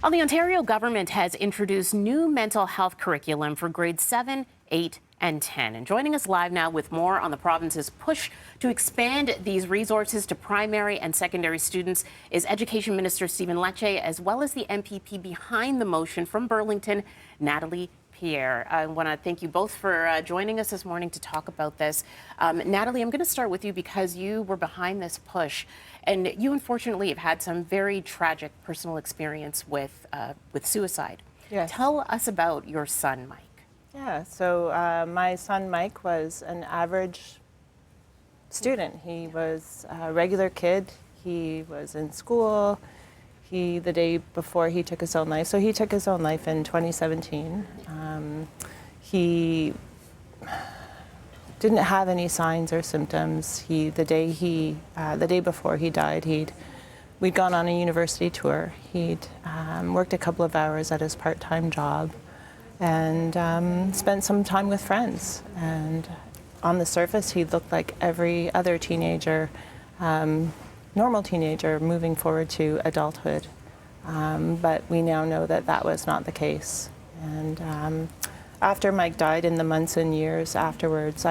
Well, the Ontario government has introduced new mental health curriculum for grades 7, 8, and 10. And joining us live now with more on the province's push to expand these resources to primary and secondary students is Education Minister Stephen Lecce, as well as the MPP behind the motion from Burlington, Natalie. Pierre. I want to thank you both for joining us this morning to talk about this. Natalie, I'm going to start with you because you were behind this push, and you unfortunately have had some very tragic personal experience with suicide. Yes. Tell us about your son, Mike. Yeah, so my son Mike was an average student. He was a regular kid. He was in school. The day before he took his own life, so he took his own life in 2017. He didn't have any signs or symptoms. The day before he died, we'd gone on a university tour. He'd worked a couple of hours at his part-time job and spent some time with friends. And on the surface, he looked like every other teenager, normal teenager moving forward to adulthood. But we now know that that was not the case. And after Mike died, in the months and years afterwards,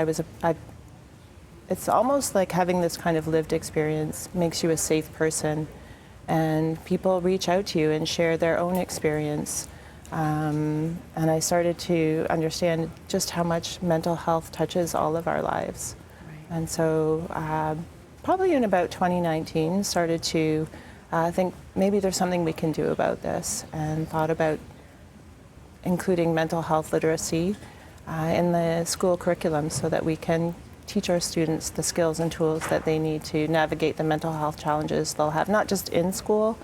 it's almost like having this kind of lived experience makes you a safe person. And people reach out to you and share their own experience. And I started to understand just how much mental health touches all of our lives. Right. And so probably in about 2019, started to think maybe there's something we can do about this, and thought about including mental health literacy in the school curriculum so that we can teach our students the skills and tools that they need to navigate the mental health challenges they'll have, not just in school,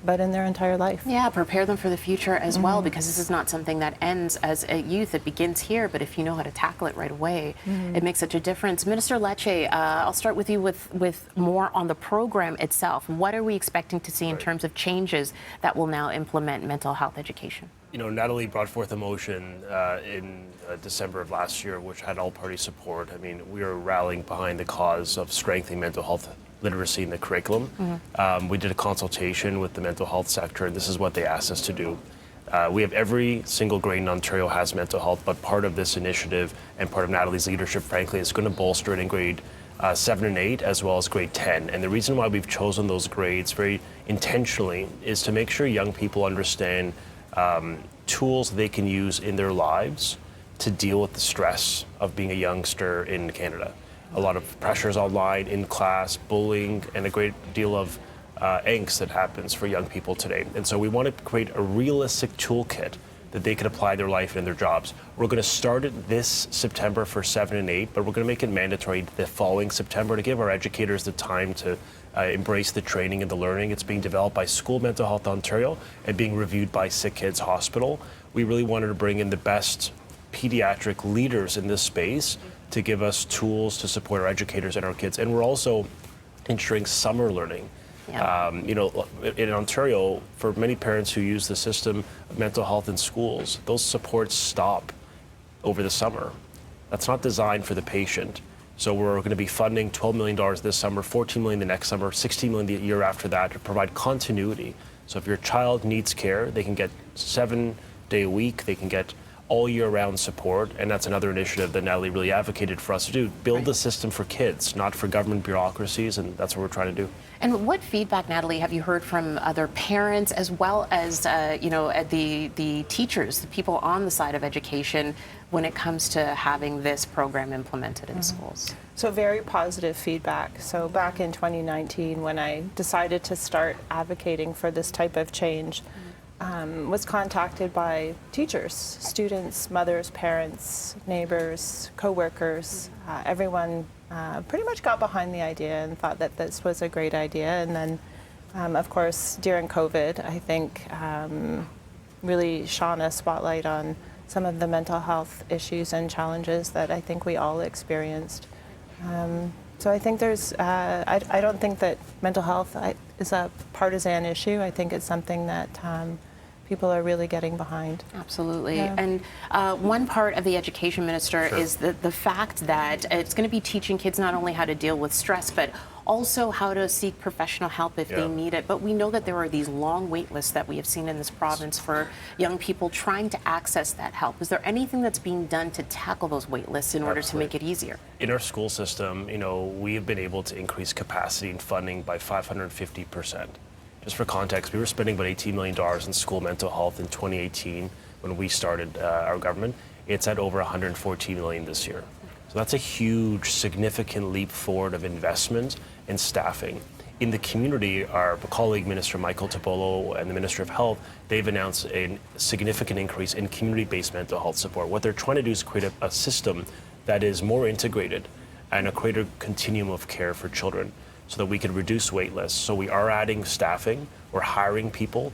but in their entire life. Yeah, prepare them for the future as well, because this is not something that ends as a youth. It begins here, but if you know how to tackle it right away, it makes such a difference. Minister Lecce, I'll start with you with more on the program itself. What are we expecting to see in terms of changes that will now implement mental health education? You know, Natalie brought forth a motion in December of last year, which had all-party support. I mean, we are rallying behind the cause of strengthening mental health literacy in the curriculum. We did a consultation with the mental health sector, and this is what they asked us to do. We have every single grade in Ontario has mental health, but part of this initiative and part of Natalie's leadership, frankly, is going to bolster it in grade 7 and 8 as well as grade 10. And the reason why we've chosen those grades very intentionally is to make sure young people understand tools they can use in their lives to deal with the stress of being a youngster in Canada. A lot of pressures online, in class, bullying, and a great deal of angst that happens for young people today. And so we want to create a realistic toolkit that they can apply their life and their jobs. We're going to start it this September for 7 and 8, but we're going to make it mandatory the following September to give our educators the time to embrace the training and the learning. It's being developed by School Mental Health Ontario and being reviewed by Sick Kids Hospital. We really wanted to bring in the best pediatric leaders in this space to give us tools to support our educators and our kids. And we're also ensuring summer learning. Yeah. You know, in Ontario, for many parents who use the system of mental health in schools, those supports stop over the summer. That's not designed for the patient. So we're going to be funding $12 million this summer, $14 million the next summer, $16 million the year after that to provide continuity. So if your child needs care, they can get 7-day a week, they can get all year-round support, and that's another initiative that Natalie really advocated for us to do. Build the system for kids, not for government bureaucracies, and that's what we're trying to do. And what feedback, Natalie, have you heard from other parents as well as, the teachers, the people on the side of education, when it comes to having this program implemented in schools? So very positive feedback. So back in 2019, when I decided to start advocating for this type of change, was contacted by teachers, students, mothers, parents, neighbors, co-workers. Everyone pretty much got behind the idea and thought that this was a great idea. And then, of course, during COVID, I think really shone a spotlight on some of the mental health issues and challenges that I think we all experienced. So I think I don't think that mental health is a partisan issue. I think it's something that people are really getting behind. Absolutely. Yeah. And one part of the education minister is the fact that it's going to be teaching kids not only how to deal with stress, but also how to seek professional help if they need it. But we know that there are these long wait lists that we have seen in this province for young people trying to access that help. Is there anything that's being done to tackle those wait lists in order to make it easier? In our school system, we have been able to increase capacity and funding by 550%. Just for context, we were spending about $18 million in school mental health in 2018 when we started our government. It's at over $114 million this year. So that's a huge, significant leap forward of investment and staffing. In the community, our colleague, Minister Michael Topolo, and the Minister of Health, they've announced a significant increase in community-based mental health support. What they're trying to do is create a system that is more integrated and a greater continuum of care for children so that we can reduce wait lists. So we are adding staffing, we're hiring people,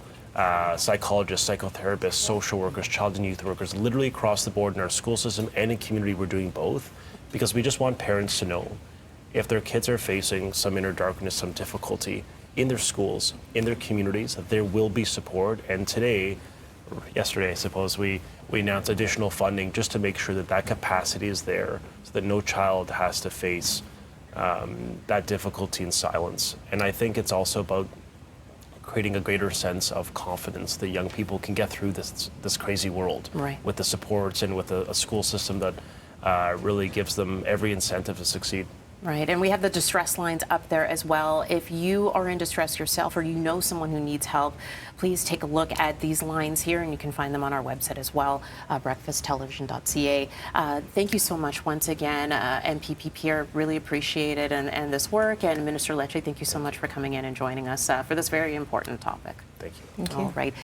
psychologists, psychotherapists, social workers, child and youth workers, literally across the board in our school system and in community. We're doing both because we just want parents to know if their kids are facing some inner darkness, some difficulty in their schools, in their communities, that there will be support. And yesterday, I suppose, we announced additional funding just to make sure that that capacity is there so that no child has to face that difficulty in silence. And I think it's also about creating a greater sense of confidence that young people can get through this crazy world with the supports and with a school system that really gives them every incentive to succeed. Right, and we have the distress lines up there as well. If you are in distress yourself or you know someone who needs help, please take a look at these lines here, and you can find them on our website as well, breakfasttelevision.ca. Thank you so much once again, MPP Pierre. Really appreciate it and this work. And Minister Lecce, thank you so much for coming in and joining us for this very important topic. Thank you. Thank you. All right.